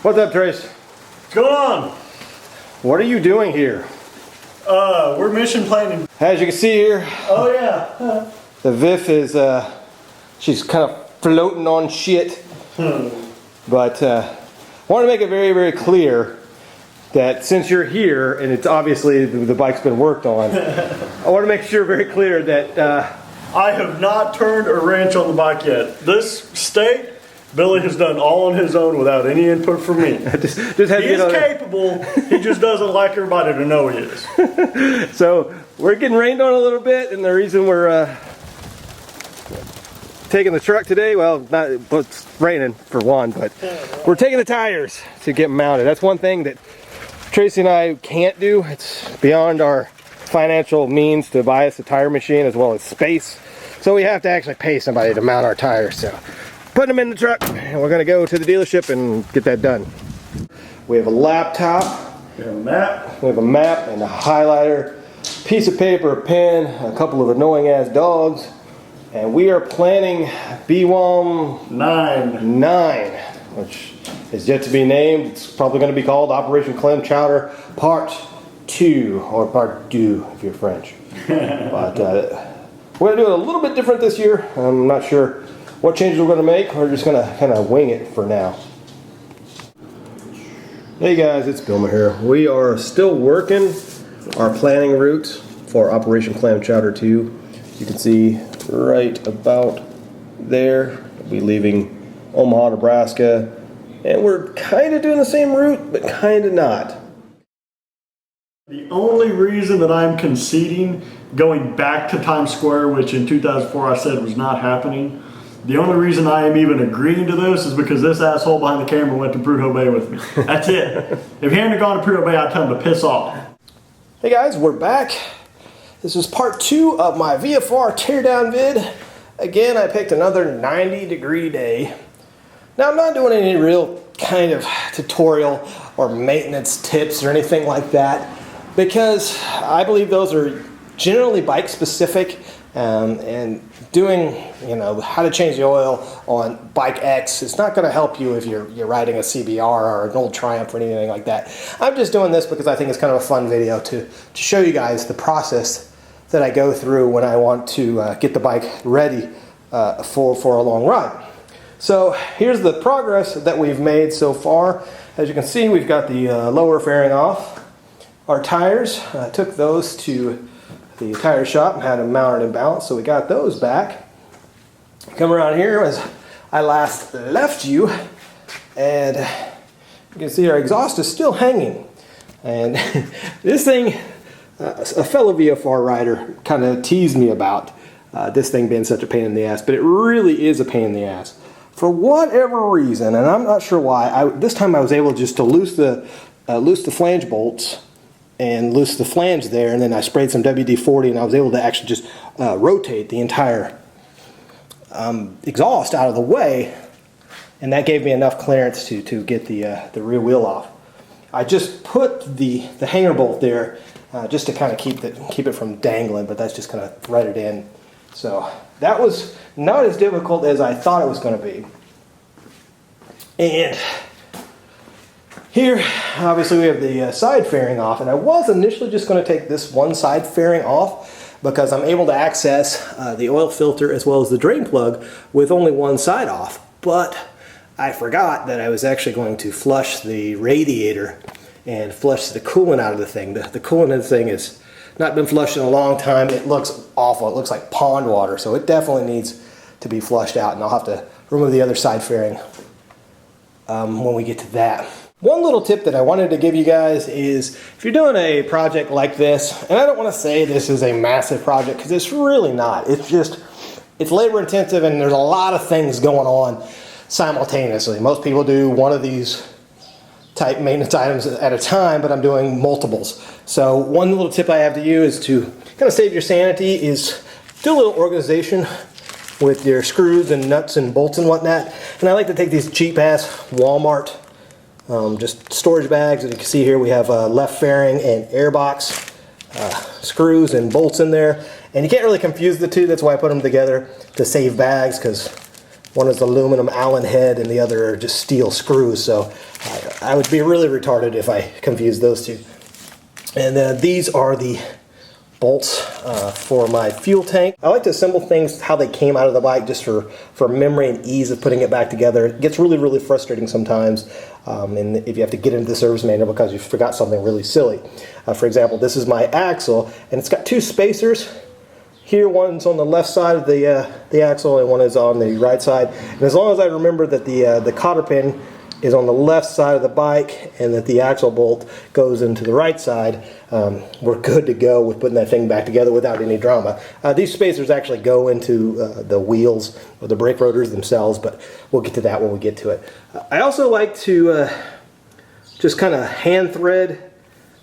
What's up, Trace? What's going on? What are you doing here? We're mission planning. As you can see here, Oh yeah. the VIF is, she's kind of floating on shit. But want to make it very, very clear that since you're here, and it's obviously the bike's been worked on, I want to make sure very clear that I have not turned a wrench on the bike yet. This state, Billy has done all on his own without any input from me. just He is capable, he just doesn't like everybody to know he is. So we're getting rained on a little bit, and the reason we're taking the truck today, well, it's raining for one, but we're taking the tires to get mounted. That's one thing that Tracy and I can't do. It's beyond our financial means to buy us a tire machine as well as space. So we have to actually pay somebody to mount our tires. So putting them in the truck, and we're going to go to the dealership and get that done. We have a laptop. We have a map. We have a map and a highlighter, piece of paper, a pen, a couple of annoying ass dogs. And we are planning BWOM 9, which is yet to be named. It's probably going to be called Operation Clam Chowder Part 2, or Part 2 if you're French. But we're going to do it a little bit different this year. I'm not sure what changes we're going to make. We're just going to kind of wing it for now. Hey guys, it's Bilmer here. We are still working our planning route for Operation Clam Chowder 2. You can see right about there. We'll be leaving Omaha, Nebraska, and we're kind of doing the same route, but kind of not. The only reason that I'm conceding going back to Times Square, which in 2004 I said was not happening, the only reason I am even agreeing to this is because this asshole behind the camera went to Prudhoe Bay with me. That's it. If he hadn't gone to Prudhoe Bay, I'd tell him to piss off. Hey guys, we're back. This is part 2 of my VFR Teardown vid. Again, I picked another 90-degree day. Now, I'm not doing any real kind of tutorial or maintenance tips or anything like that, because I believe those are generally bike specific, and doing, how to change the oil on bike X, it's not going to help you if you're riding a CBR or an old Triumph or anything like that. I'm just doing this because I think it's kind of a fun video to show you guys the process that I go through when I want to get the bike ready for a long ride. So here's the progress that we've made so far. As you can see, we've got the lower fairing off. Our tires, I took those to the tire shop and had them mounted and balanced, so we got those back. Come around here as I last left you, and you can see our exhaust is still hanging. And this thing, a fellow VFR rider kind of teased me about this thing being such a pain in the ass, but it really is a pain in the ass. For whatever reason, and I'm not sure why, this time I was able just to loose the flange bolts and loose the flange there, and then I sprayed some WD-40, and I was able to actually just rotate the entire exhaust out of the way, and that gave me enough clearance to get the rear wheel off. I just put the hanger bolt there just to kind of keep it from dangling, but that's just kind of threaded in. So that was not as difficult as I thought it was going to be. And here, obviously, we have the side fairing off, and I was initially just going to take this one side fairing off because I'm able to access the oil filter as well as the drain plug with only one side off. But I forgot that I was actually going to flush the radiator and flush the coolant out of the thing. The coolant of the thing has not been flushed in a long time. It looks awful. It looks like pond water, so it definitely needs to be flushed out, and I'll have to remove the other side fairing when we get to that. One little tip that I wanted to give you guys is if you're doing a project like this, and I don't want to say this is a massive project because it's really not. It's labor intensive, and there's a lot of things going on simultaneously. Most people do one of these type maintenance items at a time, but I'm doing multiples. So one little tip I have to you is to kind of save your sanity is do a little organization with your screws and nuts and bolts and whatnot. And I like to take these cheap ass Walmart just storage bags. As you can see here, we have left fairing and airbox screws and bolts in there. And you can't really confuse the two. That's why I put them together to save bags, because one is aluminum Allen head and the other are just steel screws. So I would be really retarded if I confused those two. And these are the bolts for my fuel tank. I like to assemble things how they came out of the bike, just for memory and ease of putting it back together. It gets really frustrating sometimes, and if you have to get into the service manual because you forgot something really silly. For example, this is my axle, and it's got two spacers. Here, one's on the left side of the axle, and one is on the right side. And as long as I remember that the cotter pin is on the left side of the bike and that the axle bolt goes into the right side, we're good to go with putting that thing back together without any drama. These spacers actually go into the wheels or the brake rotors themselves, but we'll get to that when we get to it. I also like to just kind of hand thread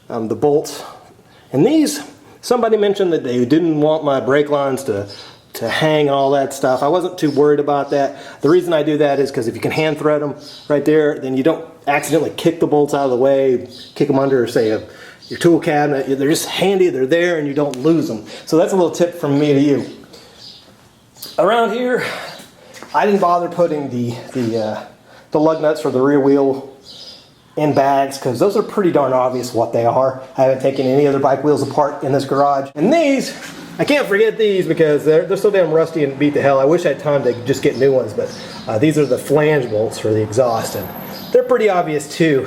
the bolts. And these, somebody mentioned that they didn't want my brake lines to hang and all that stuff. I wasn't too worried about that. The reason I do that is because if you can hand thread them right there, then you don't accidentally kick the bolts out of the way, kick them under, say, your tool cabinet. They're just handy, they're there, and you don't lose them. So that's a little tip from me to you. Around here, I didn't bother putting the lug nuts for the rear wheel in bags because those are pretty darn obvious what they are. I haven't taken any other bike wheels apart in this garage. And these, I can't forget these because they're so damn rusty and beat to hell. I wish I had time to just get new ones, but these are the flange bolts for the exhaust, and they're pretty obvious too.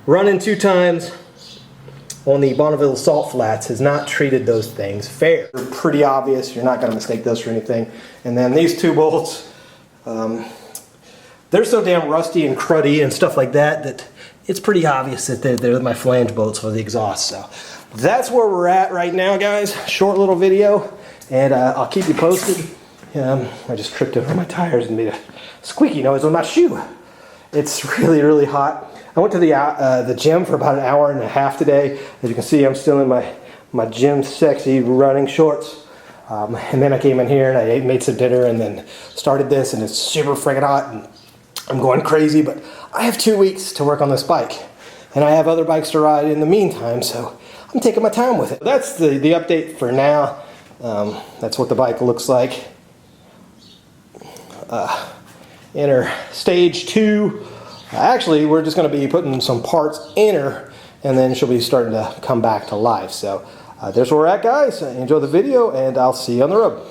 Running 2 times on the Bonneville salt flats has not treated those things fair. They're pretty obvious. You're not going to mistake those for anything. And then these 2 bolts, they're so damn rusty and cruddy and stuff like that it's pretty obvious that they're my flange bolts for the exhaust. So that's where we're at right now, guys. Short little video, and I'll keep you posted. I just tripped over my tires and made a squeaky noise with my shoe. It's really hot. I went to the gym for about an hour and a half today. As you can see, I'm still in my gym sexy running shorts. And then I came in here and I made some dinner and then started this, and it's super freaking hot and I'm going crazy, but I have 2 weeks to work on this bike, and I have other bikes to ride in the meantime, so I'm taking my time with it. That's the update for now. That's what the bike looks like. Enter stage 2. Actually, we're just going to be putting some parts in her, and then she'll be starting to come back to life. So there's where we're at, guys. Enjoy the video, and I'll see you on the road.